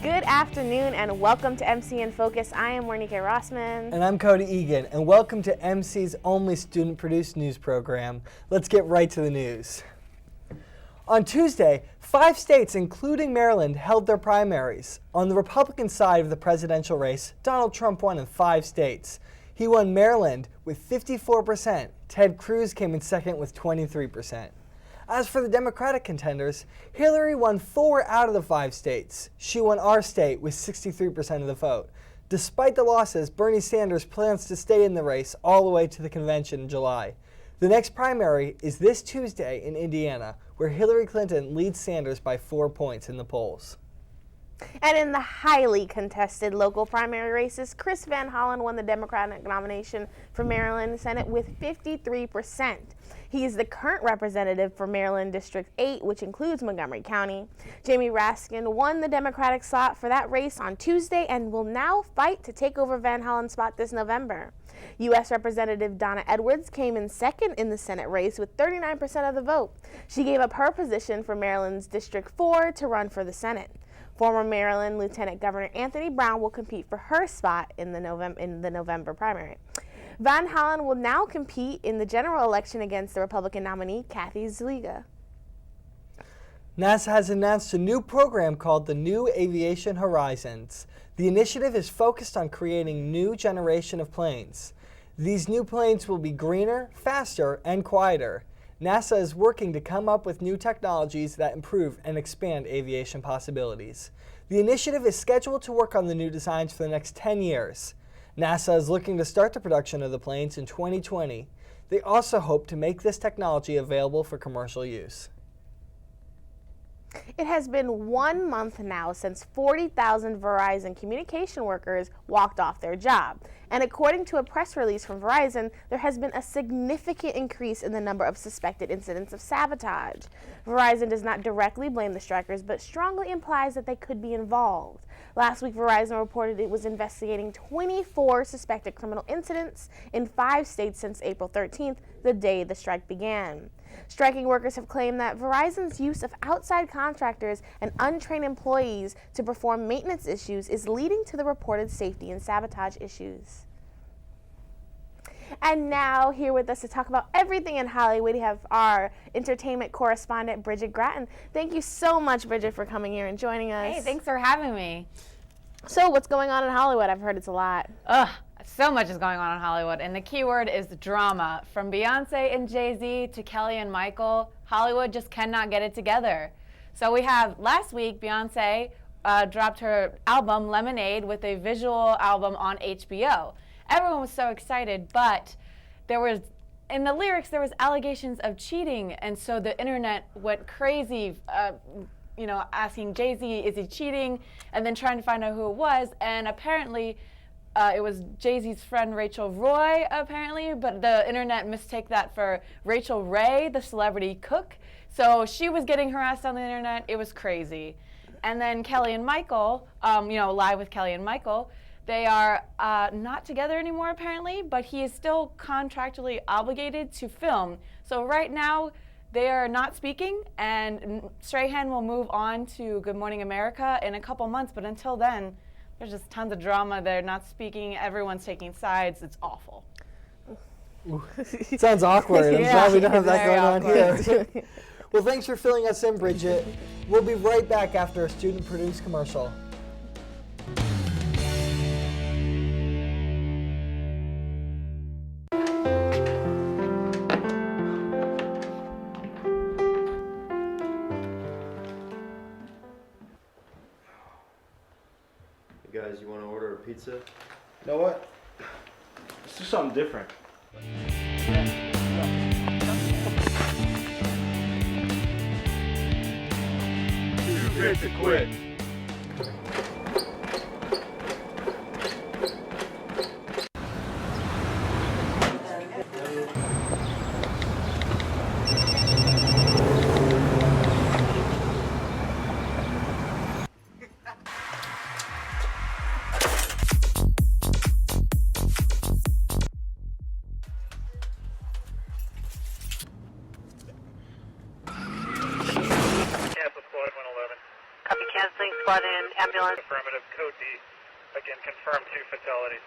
Good afternoon and welcome to MC in Focus. I am Wernicke Rossman. And I'm Cody Egan, and welcome to MC's only student-produced news program. Let's get right to the news. On Tuesday, 5 states, including Maryland, held their primaries. On the Republican side of the presidential race, Donald Trump won in 5 states. He won Maryland with 54%. Ted Cruz came in second with 23%. As for the Democratic contenders, Hillary won 4 out of the 5 states. She won our state with 63% of the vote. Despite the losses, Bernie Sanders plans to stay in the race all the way to the convention in July. The next primary is this Tuesday in Indiana, where Hillary Clinton leads Sanders by 4 points in the polls. And in the highly contested local primary races, Chris Van Hollen won the Democratic nomination for Maryland Senate with 53%. He is the current representative for Maryland District 8, which includes Montgomery County. Jamie Raskin won the Democratic slot for that race on Tuesday and will now fight to take over Van Hollen's spot this November. U.S. Representative Donna Edwards came in second in the Senate race with 39% of the vote. She gave up her position for Maryland's District 4 to run for the Senate. Former Maryland Lieutenant Governor Anthony Brown will compete for her spot in the November primary. Van Hollen will now compete in the general election against the Republican nominee, Kathy Zliga. NASA has announced a new program called the New Aviation Horizons. The initiative is focused on creating new generation of planes. These new planes will be greener, faster, and quieter. NASA is working to come up with new technologies that improve and expand aviation possibilities. The initiative is scheduled to work on the new designs for the next 10 years. NASA is looking to start the production of the planes in 2020. They also hope to make this technology available for commercial use. It has been 1 month now since 40,000 Verizon communication workers walked off their job. And according to a press release from Verizon, there has been a significant increase in the number of suspected incidents of sabotage. Verizon does not directly blame the strikers, but strongly implies that they could be involved. Last week, Verizon reported it was investigating 24 suspected criminal incidents in 5 states since April 13th, the day the strike began. Striking workers have claimed that Verizon's use of outside contractors and untrained employees to perform maintenance issues is leading to the reported safety and sabotage issues. And now, here with us to talk about everything in Hollywood, we have our entertainment correspondent, Bridget Gratton. Thank you so much, Bridget, for coming here and joining us. Hey, thanks for having me. So, what's going on in Hollywood? I've heard it's a lot. So much is going on in Hollywood, and the key word is drama. From Beyonce and Jay-Z to Kelly and Michael, Hollywood just cannot get it together. So we have, last week, Beyonce dropped her album, Lemonade, with a visual album on HBO. Everyone was so excited, but in the lyrics, there was allegations of cheating, and so the internet went crazy, asking Jay-Z, is he cheating? And then trying to find out who it was, and apparently it was Jay-Z's friend Rachel Roy, apparently, but the internet mistake that for Rachel Ray, the celebrity cook. So she was getting harassed on the internet. It was crazy. And then Kelly and Michael, Live with Kelly and Michael, they are not together anymore, apparently, but he is still contractually obligated to film. So right now, they are not speaking, and Strahan will move on to Good Morning America in a couple months, but until then, there's just tons of drama. They're not speaking. Everyone's taking sides. It's awful. Sounds awkward. I'm glad we don't have that going awkward. on here. Well, thanks for filling us in, Bridget. We'll be right back after a student-produced commercial. Guys, you want to order a pizza? You know what? Let's do something different. Too good to quit. 911 ambulance. Affirmative, code D. Again, confirmed 2 fatalities.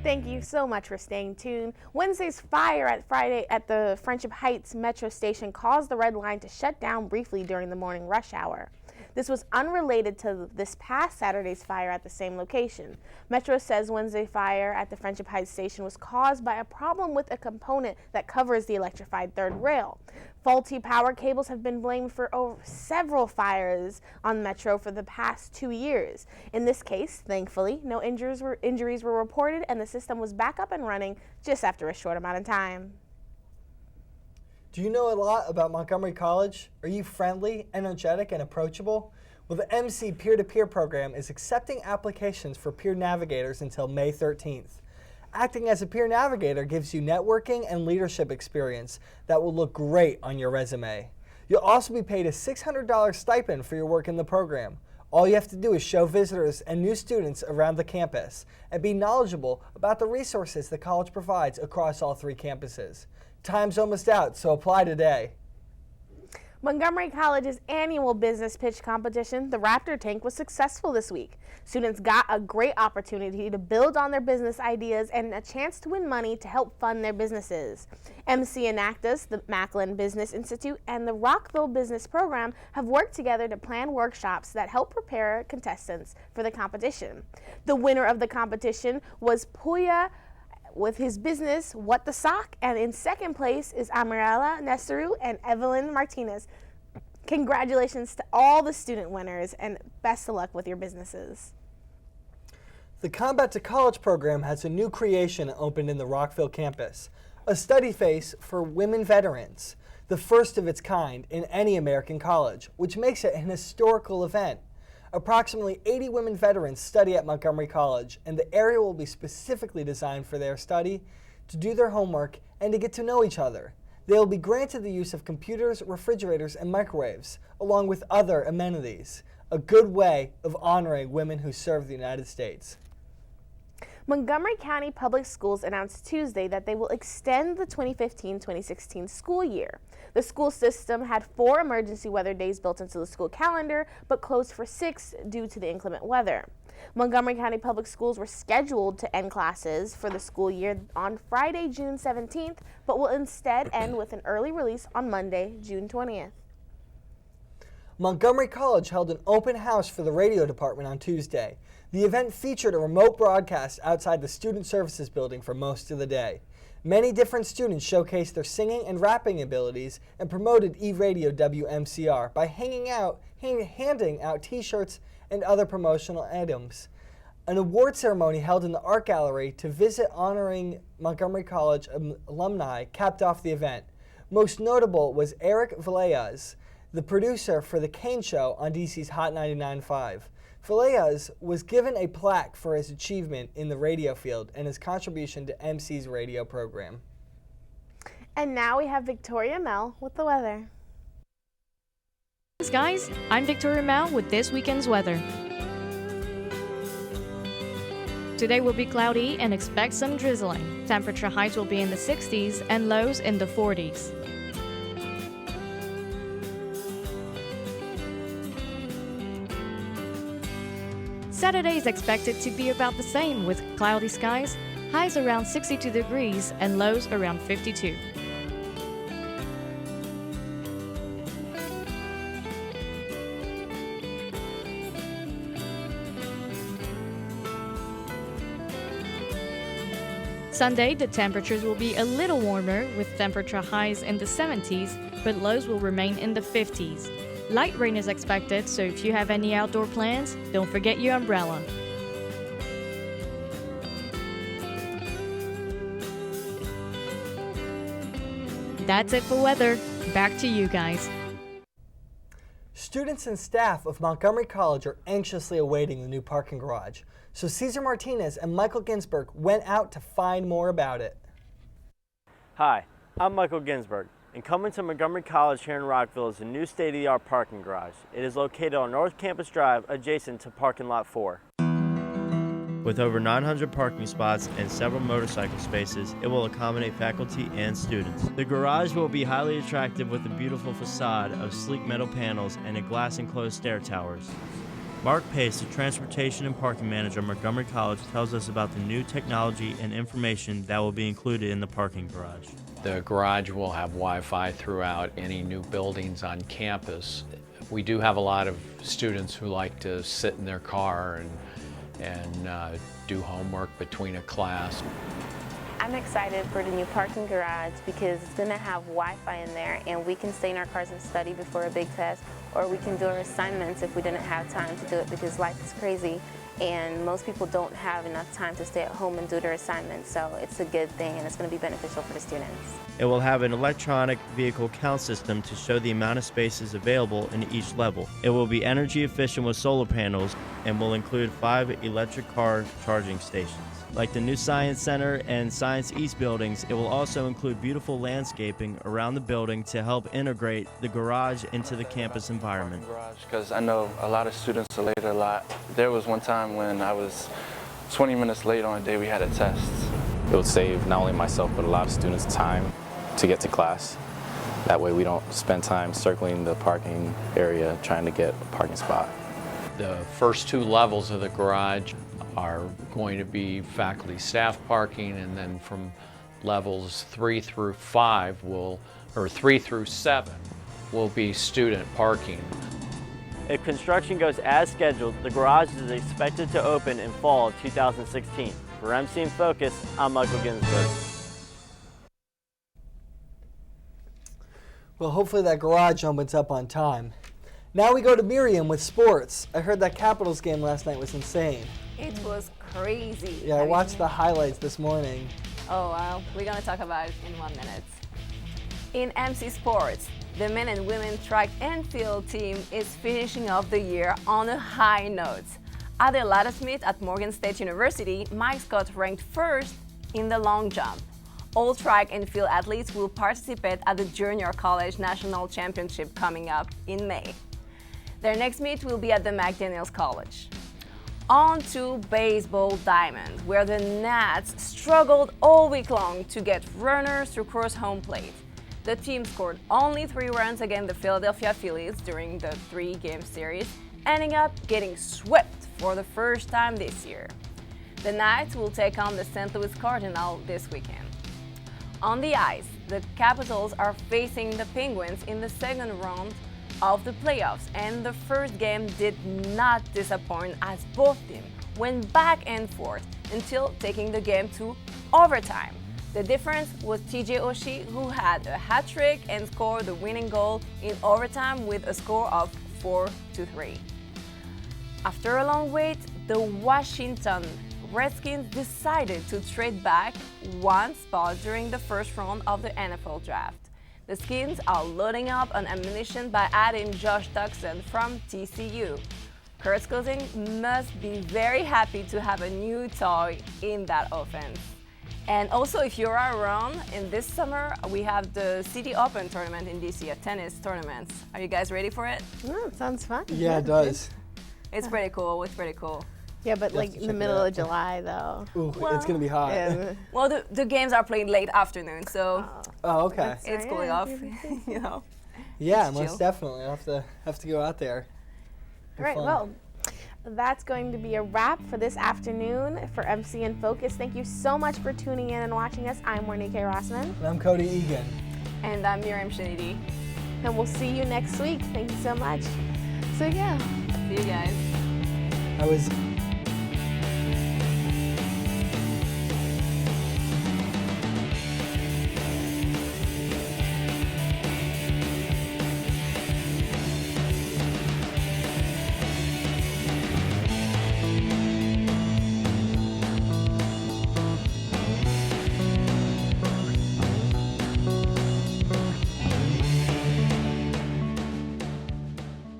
Thank you so much for staying tuned. Wednesday's fire at the Friendship Heights metro station caused the Red Line to shut down briefly during the morning rush hour. This was unrelated to this past Saturday's fire at the same location. Metro says Wednesday's fire at the Friendship Heights station was caused by a problem with a component that covers the electrified third rail. Faulty power cables have been blamed for several fires on Metro for the past 2 years. In this case, thankfully, no injuries were reported and the system was back up and running just after a short amount of time. Do you know a lot about Montgomery College? Are you friendly, energetic, and approachable? Well, the MC peer-to-peer program is accepting applications for peer navigators until May 13th. Acting as a peer navigator gives you networking and leadership experience that will look great on your resume. You'll also be paid a $600 stipend for your work in the program. All you have to do is show visitors and new students around the campus and be knowledgeable about the resources the college provides across all 3 campuses. Time's almost out, so apply today. Montgomery College's annual business pitch competition, the Raptor Tank, was successful this week. Students got a great opportunity to build on their business ideas and a chance to win money to help fund their businesses. MC Enactus, the Macklin Business Institute, and the Rockville Business Program have worked together to plan workshops that help prepare contestants for the competition. The winner of the competition was Puya with his business, What the Sock, and in second place is Amirella Nesaru and Evelyn Martinez. Congratulations to all the student winners and best of luck with your businesses. The Combat to College program has a new creation opened in the Rockville campus, a study face for women veterans, the first of its kind in any American college, which makes it an historical event. Approximately 80 women veterans study at Montgomery College, and the area will be specifically designed for their study, to do their homework, and to get to know each other. They will be granted the use of computers, refrigerators, and microwaves, along with other amenities. A good way of honoring women who serve the United States. Montgomery County Public Schools announced Tuesday that they will extend the 2015-2016 school year. The school system had 4 emergency weather days built into the school calendar, but closed for 6 due to the inclement weather. Montgomery County Public Schools were scheduled to end classes for the school year on Friday, June 17th, but will instead end with an early release on Monday, June 20th. Montgomery College held an open house for the radio department on Tuesday. The event featured a remote broadcast outside the Student Services building for most of the day. Many different students showcased their singing and rapping abilities and promoted E-Radio WMCR by handing out t-shirts and other promotional items. An award ceremony held in the art gallery to visit honoring Montgomery College alumni capped off the event. Most notable was Eric Villegas, the producer for The Kane Show on DC's Hot 99.5. Villegas was given a plaque for his achievement in the radio field and his contribution to MC's radio program. And now we have Victoria Mel with the weather. Thanks, guys. I'm Victoria Mel with this weekend's weather. Today will be cloudy and expect some drizzling. Temperature highs will be in the 60s and lows in the 40s. Saturday is expected to be about the same with cloudy skies, highs around 62 degrees and lows around 52. Sunday, the temperatures will be a little warmer with temperature highs in the 70s, but lows will remain in the 50s. Light rain is expected, so if you have any outdoor plans, don't forget your umbrella. That's it for weather. Back to you guys. Students and staff of Montgomery College are anxiously awaiting the new parking garage, so Cesar Martinez and Michael Ginsberg went out to find more about it. Hi, I'm Michael Ginsberg, and coming to Montgomery College here in Rockville is a new state-of-the-art parking garage. It is located on North Campus Drive, adjacent to parking lot 4. With over 900 parking spots and several motorcycle spaces, it will accommodate faculty and students. The garage will be highly attractive with a beautiful facade of sleek metal panels and a glass-enclosed stair towers. Mark Pace, the Transportation and Parking Manager at Montgomery College, tells us about the new technology and information that will be included in the parking garage. The garage will have Wi-Fi throughout any new buildings on campus. We do have a lot of students who like to sit in their car and do homework between a class. I'm excited for the new parking garage because it's going to have Wi-Fi in there, and we can stay in our cars and study before a big test, or we can do our assignments if we didn't have time to do it because life is crazy and most people don't have enough time to stay at home and do their assignments. So it's a good thing and it's going to be beneficial for the students. It will have an electronic vehicle count system to show the amount of spaces available in each level. It will be energy efficient with solar panels and will include 5 electric car charging stations. Like the new Science Center and Science East buildings, it will also include beautiful landscaping around the building to help integrate the garage into the campus environment. Because I know a lot of students are late a lot. There was one time when I was 20 minutes late on a day we had a test. It would save not only myself but a lot of students time to get to class. That way we don't spend time circling the parking area trying to get a parking spot. The first 2 levels of the garage are going to be faculty staff parking, and then from levels 3 through 5 or 3 through 7 will be student parking. If construction goes as scheduled, the garage is expected to open in fall of 2016. For MC in Focus, I'm Michael Ginsberg. Well, hopefully that garage opens up on time. Now we go to Miriam with sports. I heard that Capitals game last night was insane. It was crazy. Yeah, I watched the highlights this morning. Oh, well, we're going to talk about it in 1 minute. In MC Sports, the men and women track and field team is finishing off the year on a high note. At the laddersmith at Morgan State University, Mike Scott ranked first in the long jump. All track and field athletes will participate at the Junior College National Championship coming up in May. Their next meet will be at the McDaniels College. On to baseball diamond, where the Nats struggled all week long to get runners to cross home plate. The team scored only 3 runs against the Philadelphia Phillies during the 3-game series, ending up getting swept for the first time this year. The Knights will take on the St. Louis Cardinals this weekend. On the ice, the Capitals are facing the Penguins in the second round of the playoffs, and the first game did not disappoint as both teams went back and forth until taking the game to overtime. The difference was TJ Oshie, who had a hat trick and scored the winning goal in overtime with a score of 4-3. After a long wait, the Washington Redskins decided to trade back 1 spot during the first round of the NFL draft. The Skins are loading up on ammunition by adding Josh Doctson from TCU. Kurt Cousins must be very happy to have a new toy in that offense. And also, if you're around, in this summer, we have the City Open tournament in DC, a tennis tournament. Are you guys ready for it? It sounds fun. Yeah, it does. It's pretty cool. It's pretty cool. Yeah, but like in the middle of July, though. Ooh, it's going to be hot. Yeah. Well, the games are played late afternoon, so Oh, okay. it's cooling off, you know. Yeah, It's most chill. definitely. I'll have to go out there. All right, well, that's going to be a wrap for this afternoon for MC in Focus. Thank you so much for tuning in and watching us. I'm Mornike Rossman. And I'm Cody Egan. And I'm Miriam Shinidi. And we'll see you next week. Thank you so much. So, yeah. See you guys. I was